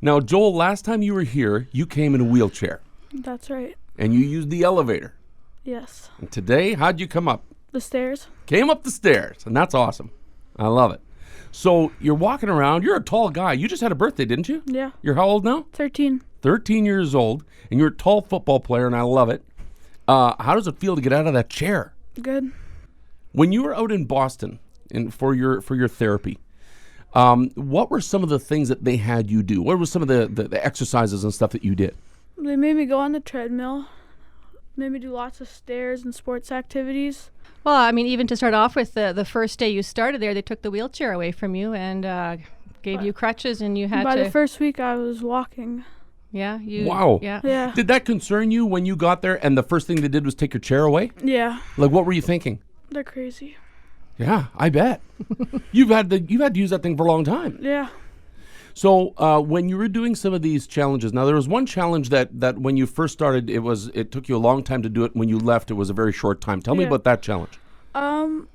Now, Joel, last time you were here, you came in a wheelchair That's right. and you used the elevator. Yes. And today, how'd you come up? The stairs? Came up the stairs, and that's awesome. I love it. So you're walking around. You're a tall guy. You just had a birthday, didn't you? Yeah. You're how old now? 13. 13 years old, and you're a tall football player, and I love it. How does it feel to get out of that chair? Good. When you were out in Boston for your therapy, what were some of the things that they had you do? What were some of the exercises and stuff that you did? They made me go on the treadmill, made me do lots of stairs and sports activities. Well, I mean, even to start off with, the first day you started there, they took the wheelchair away from you and gave you crutches, and you had By to. the first week, I was walking. Yeah, you. Wow. Yeah. Yeah. Did that concern you when you got there and the first thing they did was take your chair away? Yeah. Like, what were you thinking? They're crazy. Yeah, I bet. You've had to use that thing for a long time. Yeah. So when you were doing some of these challenges, now there was one challenge that when you first started, it took you a long time to do it. When you left, it was a very short time. Tell me Yeah. about that challenge.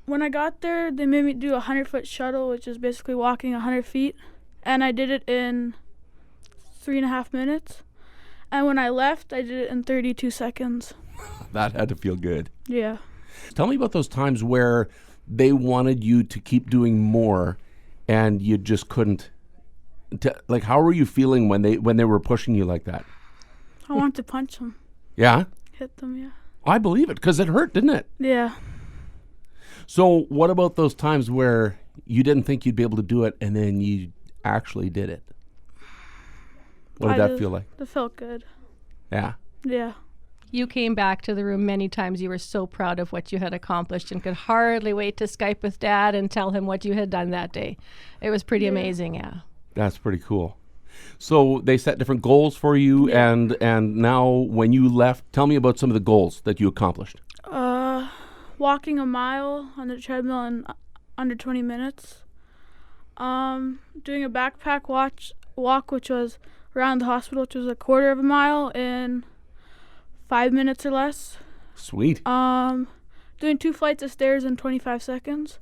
When I got there, they made me do a 100-foot shuttle, which is basically walking 100 feet. And I did it in 3.5 minutes. And when I left, I did it in 32 seconds. That had to feel good. Yeah. Tell me about those times where they wanted you to keep doing more and you just couldn't. Like, how were you feeling when they were pushing you like that? I wanted to punch them. Yeah? Hit them, yeah. I believe it, because it hurt, didn't it? Yeah. So what about those times where you didn't think you'd be able to do it and then you actually did it? What did that feel like? It felt good. Yeah. Yeah. You came back to the room many times. You were so proud of what you had accomplished and could hardly wait to Skype with Dad and tell him what you had done that day. It was pretty amazing, yeah. That's pretty cool. So they set different goals for you, and now when you left, tell me about some of the goals that you accomplished. Walking a mile on the treadmill in under 20 minutes. Doing a backpack walk, which was around the hospital, which was a quarter of a mile in 5 minutes or less. Sweet. Doing 2 flights of stairs in 25 seconds.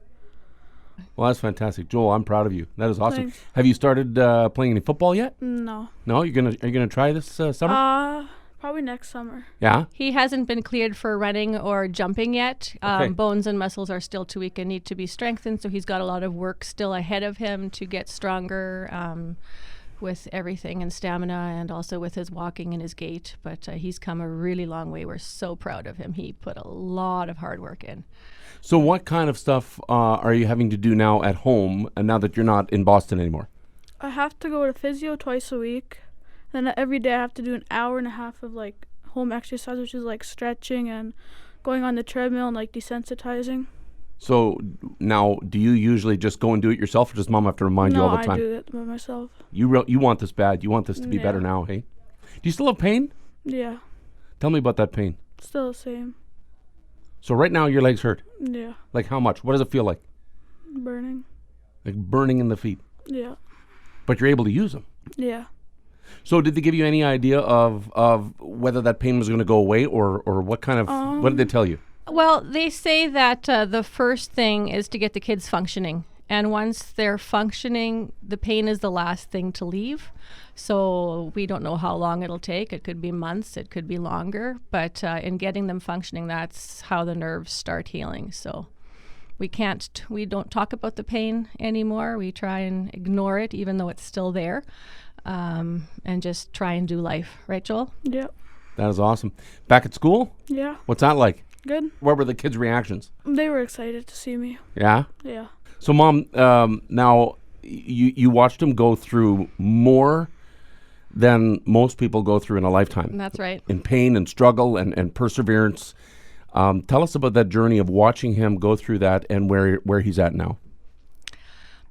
Well, that's fantastic, Joel. I'm proud of you. That is awesome. Thanks. Have you started playing any football yet? No. No, are you gonna try this summer? Probably next summer. Yeah. He hasn't been cleared for running or jumping yet. Okay. Bones and muscles are still too weak and need to be strengthened, so he's got a lot of work still ahead of him to get stronger with everything and stamina, and also with his walking and his gait. But he's come a really long way. We're so proud of him. He put a lot of hard work in. So what kind of stuff are you having to do now at home, and now that you're not in Boston anymore? I have to go to physio twice a week. Then every day I have to do an hour and a half of like home exercise, which is like stretching and going on the treadmill and like desensitizing. So now, do you usually just go and do it yourself, or does Mom have to remind you all the No, time? I do it by myself. You want this bad. You want this to be better now, hey? Do you still have pain? Yeah. Tell me about that pain. Still the same. So right now your legs hurt. Yeah. Like how much? What does it feel like? Burning. Like burning in the feet. Yeah. But you're able to use them. Yeah. So did they give you any idea of whether that pain was going to go away, or what kind of, what did they tell you? Well, they say that the first thing is to get the kids functioning. And once they're functioning, the pain is the last thing to leave. So we don't know how long it'll take. It could be months, it could be longer. But in getting them functioning, that's how the nerves start healing. So we don't talk about the pain anymore. We try and ignore it, even though it's still there, and just try and do life. Right, Joel? Yep. That is awesome. Back at school? Yeah. What's that like? Good. What were the kids' reactions? They were excited to see me. Yeah? Yeah. So, Mom, now you watched him go through more than most people go through in a lifetime. That's right. In pain and struggle and perseverance. Tell us about that journey of watching him go through that and where he's at now.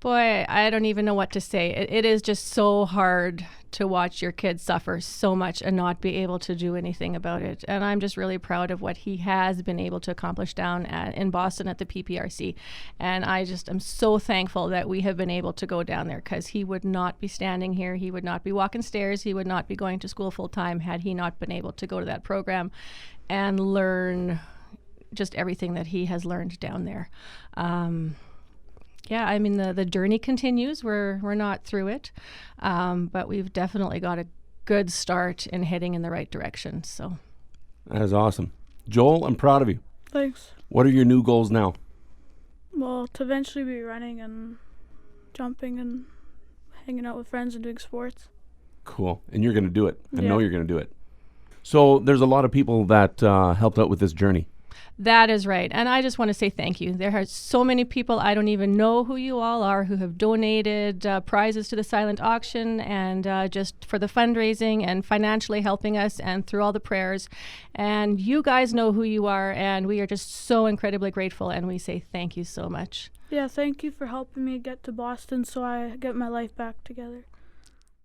Boy, I don't even know what to say. It is just so hard to watch your kid suffer so much and not be able to do anything about it. And I'm just really proud of what he has been able to accomplish down in Boston at the PPRC. And I just am so thankful that we have been able to go down there, because he would not be standing here. He would not be walking stairs. He would not be going to school full time had he not been able to go to that program and learn just everything that he has learned down there. Yeah, I mean the journey continues. We're not through it, but we've definitely got a good start in heading in the right direction. So That is awesome. Joel, I'm proud of you. Thanks. What are your new goals now? Well, to eventually be running and jumping and hanging out with friends and doing sports. Cool. And you're going to do it. I Yeah. know you're going to do it. So there's a lot of people that helped out with this journey. that is right. And I just want to say thank you. There are so many people, I don't even know who you all are, who have donated prizes to the silent auction and just for the fundraising and financially helping us and through all the prayers. And you guys know who you are, and we are just so incredibly grateful, and we say thank you so much. Yeah, thank you for helping me get to Boston so I get my life back together.